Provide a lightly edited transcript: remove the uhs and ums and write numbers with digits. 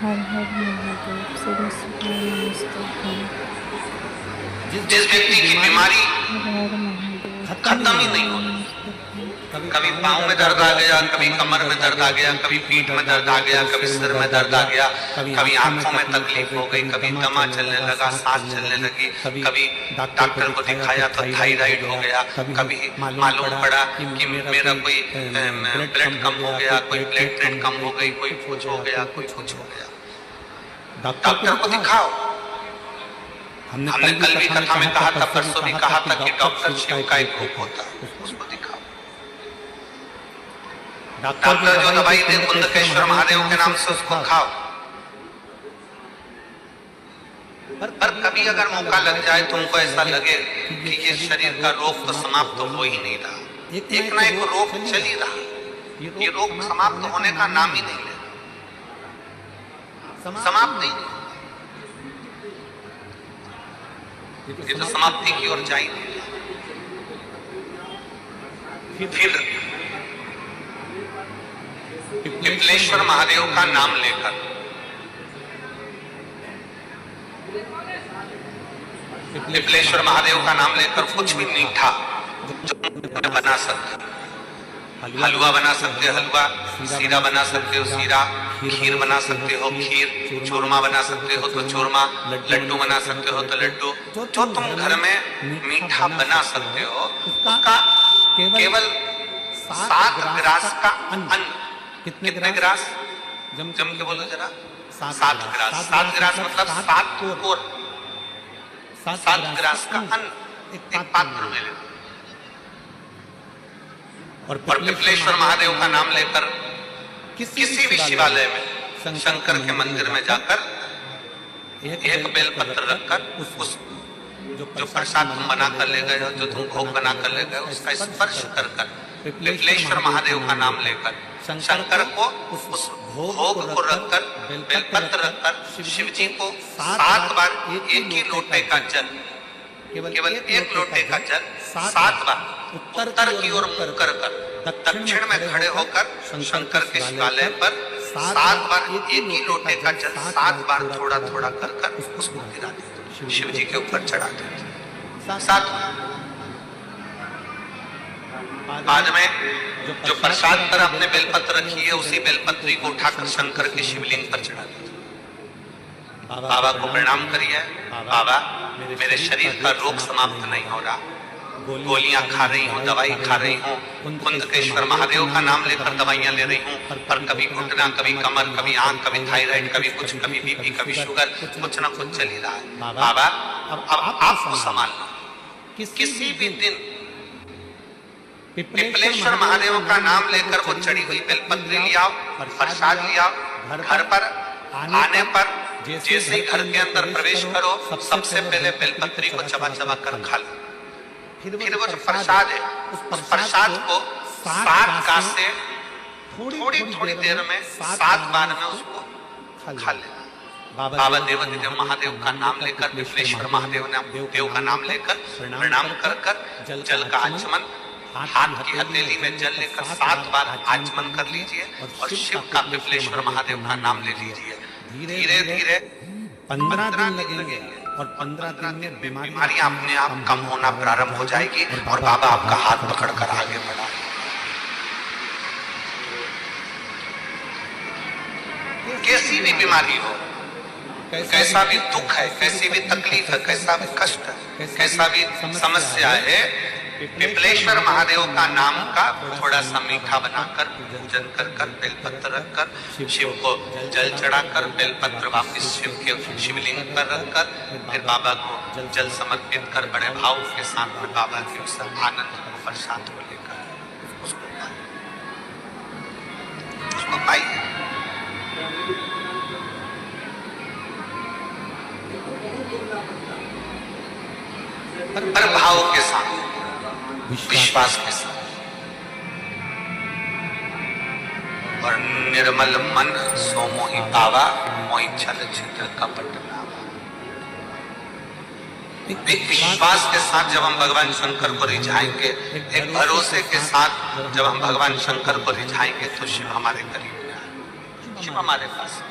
हर हर महादेव श्री शिवाय नमस्तुभ्यं। जिस व्यक्ति की बीमारी हर हर महादेव खत्म ही नहीं हो रही, कभी पाँव में दर्द आ गया, कभी कमर में दर्द आ गया, कभी पीठ में दर्द आ गया, कभी सिर में दर्द आ गया, कभी आंखों में तकलीफ हो गई, कभी दमा चलने लगा, सांस चलने लगी, कभी डॉक्टर को दिखाया तो थायराइड हो गया, कभी मालूम पड़ा कि मेरा कोई ब्लड कम हो गया, कोई प्लेटलेट कम हो गई, कोई कुछ हो गया, कोई कुछ हो गया। डॉक्टर को दिखाओ। हमने कल भी कथा में कहा था, परसों भी कहा था कि डॉक्टर शिव का एक रूप होता है, उसको दिखाओ। डॉक्टर जो दवाई दे कुंदकेश्वर महादेव के नाम से उसको खाओ। पर कभी अगर मौका लग जाए तुमको ऐसा लगे कि ये शरीर का रोग तो समाप्त हो ही नहीं रहा, एक ना एक रोग चल ही रहा, ये रोग समाप्त होने का नाम ही नहीं ले रहा, समाप्त नहीं, ये तो समाप्ति की ओर जा ही नहीं रहा। फिर पिपलेश्वर महादेव का नाम लेकर पिपलेश्वर महादेव का नाम लेकर कुछ भी मीठा जो बना सकते, हलवा बना सकते हो हलवा, सीरा बना सकते हो सीरा, खीर बना सकते हो खीर, चूरमा बना सकते हो तो चूरमा, लड्डू बना सकते हो तो लड्डू, जो तुम घर में मीठा बना सकते हो उसका केवल 7 ग्रास का अन्न, कितने ग्रास, जम के बोलो जरा, 7 ग्रास, 7 ग्रास मतलब 7 कोर, 7 ग्रास का अन्न एक पात्र में ले और पिपलेश्वर महादेव का नाम लेकर किसी भी शिवालय में शंकर के मंदिर में जाकर एक बेलपत्र रखकर उस जो प्रसाद तुम बना कर ले गए हो, जो तुम भोग बना कर ले गए हो, उसका स्पर्श कर पिपलेश्वर महादेव का नाम लेकर शंकर को उस भोग को रखकर बेलपत्र रखकर शिव जी को 7 बार एक ही लोटे का जल, केवल एक लोटे का जल 7 बार उत्तर की ओर मुड़ कर दक्षिण में खड़े होकर शंकर के शिवालय पर 7 बार एक ही लोटे का जल 7 बार थोड़ा थोड़ा कर उसको गिरा देते, शिव जी के ऊपर चढ़ा देते 7 बार। बाद में जो प्रसाद पर आपने बेलपत्र रखी है उसी बेलपत्री को उठाकर शंकर के शिवलिंग पर चढ़ा देते। बाबा को प्रणाम करिए, बाबा मेरे शरीर का रोग समाप्त नहीं हो रहा, गोलियां खा रही हूँ, दवाई खा रही हूँ, कुंदकेश्वर महादेव का नाम लेकर दवाइयां ले रही हूँ, पर कभी घुटना, कभी कमर, कभी आंख, कभी थायराइड, कभी कुछ, कभी बीपी, कभी शुगर, कुछ ना कुछ चल ही रहा है। बाबा अब आपको संभालना, किसी भी दिन पिपलेश्वर महादेव का नाम लेकर वो चढ़ी हुई बेलपत्री लियाओ, प्रसाद लियाओ, घर पर आने पर जैसे ही घर के अंदर प्रवेश करो सबसे पहले बेलपत्री को चबा चबा कर खा लो। फिर वो जो प्रसाद है उस प्रसाद को 7 काज से थोड़ी देर में 7 बार में उसको खा लेना। बाबा देवादिदेव महादेव का नाम लेकर पिपलेश्वर महादेव का नाम लेकर प्रणाम कर जल का आचमन, हाथ की हथेली में जल लेकर 7 बार आचमन कर लीजिए और शिव का पिपलेश्वर महादेव का नाम ले लीजिए। धीरे धीरे 15 दिन लगेंगे और 15 दिन में बीमारियां अपने आप कम होना प्रारंभ हो जाएगी और बाबा आपका हाथ पकड़कर आगे बढ़ा। कैसी भी बीमारी हो, कैसा भी दुख है, कैसी भी तकलीफ है, कैसा भी कष्ट है, कैसा भी समस्या है, पिपलेश्वर महादेव का नाम का थोड़ा सा मीठा बनाकर पूजन कर बेलपत्र रखकर शिव को जल चढ़ाकर बेलपत्र वापिस शिव के शिवलिंग पर रखकर फिर बाबा को जल समर्पित कर बड़े भाव के साथ में बाबा के उस आनंद को प्रसाद को लेकर उसको पाइए। पर भाव के साथ, विश्वास के साथ और निर्मल मन सो मोहि पावा, मोहि छल छिद्र कपट नावा। एक विश्वास के साथ जब हम भगवान शंकर को रिझाएंगे, एक भरोसे के साथ जब हम भगवान शंकर को रिझाएंगे तो शिव हमारे करीब में आए, शिव हमारे पास।